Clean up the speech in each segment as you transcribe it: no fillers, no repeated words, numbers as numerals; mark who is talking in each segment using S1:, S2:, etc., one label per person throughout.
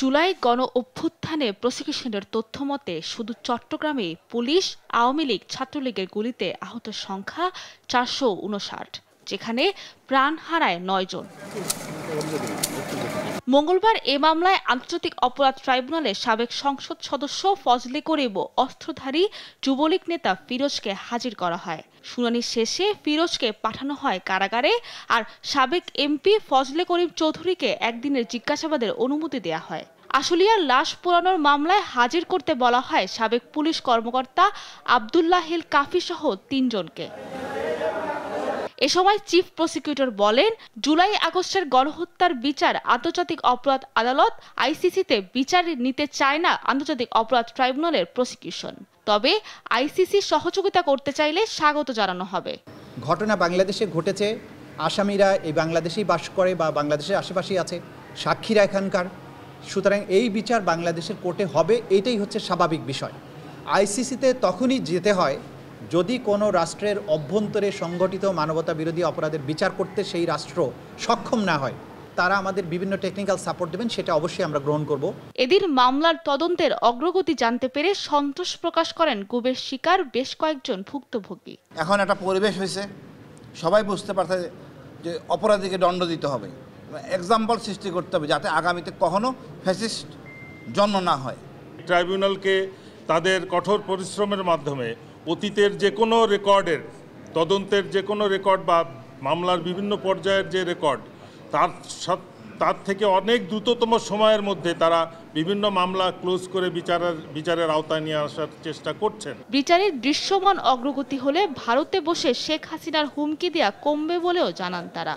S1: জুলাই গণ অভ্যুত্থানে প্রসিকিউশনের তথ্য মতে শুধু চট্টগ্রামে পুলিশ, আওয়ামী লীগ, ছাত্রলীগের গুলিতে আহত সংখ্যা 459, যেখানে প্রাণ হারায় 9 জন। মঙ্গলবার এ মামলায় আন্তর্জাতিক অপরাধ ট্রাইব্যুনালের সাবেক সংসদ সদস্য ফজলে করিম ও অস্ত্রধারী যুবলীগ নেতা ফিরোজকে হাজির করা হয়। শুনানি শেষে ফিরোজকে পাঠানো হয় কারাগারে, আর সাবেক এমপি ফজলে করিম চৌধুরীকে একদিনের জিজ্ঞাসাবাদের অনুমতি দেয়া হয়। আশুলিয়ার লাশ পোড়ানোর মামলায় হাজির করতে বলা হয় সাবেক পুলিশ কর্মকর্তা আব্দুল্লাহিল কাফি সহ 3 জনকে। এ সময় চিফ প্রসিকিউটর বলেন, জুলাই-আগস্টের গণহত্যার বিচার আন্তর্জাতিক অপরাধ আদালত আইসিসিতে বিচার নিতে চায় না আন্তর্জাতিক অপরাধ ট্রাইব্যুনালের প্রসিকিউশন। তবে আইসিসি সহযোগিতা করতে চাইলে স্বাগত জানানো হবে।
S2: ঘটনা বাংলাদেশে ঘটেছে, আসামিরা এই বাংলাদেশেই বাস করে বা বাংলাদেশের আশেপাশেই আছে, সাক্ষীরা এখানকার, সুতরাং এই বিচার বাংলাদেশের কোর্টে হবে, এটাই হচ্ছে স্বাভাবিক বিষয়। আইসিসিতে তখনই যেতে হয় যদি কোনো রাষ্ট্রের অভ্যন্তরে সংগঠিত মানবতা বিরোধী অপরাধের বিচার করতে সেই রাষ্ট্র সক্ষম না হয়। তারা আমাদের বিভিন্ন টেকনিক্যাল সাপোর্ট দেবেন, সেটা অবশ্যই আমরা গ্রহণ করব।
S1: এদিন মামলার তদন্তের অগ্রগতি জানতে পেরে সন্তোষ প্রকাশ করেন গুমের শিকার বেশ কয়েকজন ভুক্তভোগী।
S3: এখন একটা পরিবেশ হয়েছে, সবাই বুঝতে পারছে যে অপরাধীকে দণ্ড দিতে হবে, এক্সাম্পল সৃষ্টি করতে হবে যাতে আগামীতে কখনো ফ্যাসিস্ট জন্ম না হয়।
S4: ট্রাইব্যুনালকে তাদের কঠোর পরিশ্রমের মাধ্যমে অতীতের যে কোনো রেকর্ডের তদন্তের যে কোনো রেকর্ড বা মামলার বিভিন্ন পর্যায়ের যে রেকর্ড তার থেকে অনেক দ্রুততম সময়ের মধ্যে তারা বিভিন্ন মামলা ক্লোজ করে বিচারের আওতায় নিয়ে আসার চেষ্টা করছেন।
S1: বিচারের দৃশ্যমান অগ্রগতি হলে ভারতে বসে শেখ হাসিনার হুমকি দেয়া কমবে বলেও জানান তারা।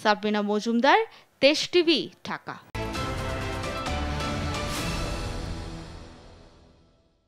S1: সাবরিনা মজুমদার, দেশ টিভি, ঢাকা।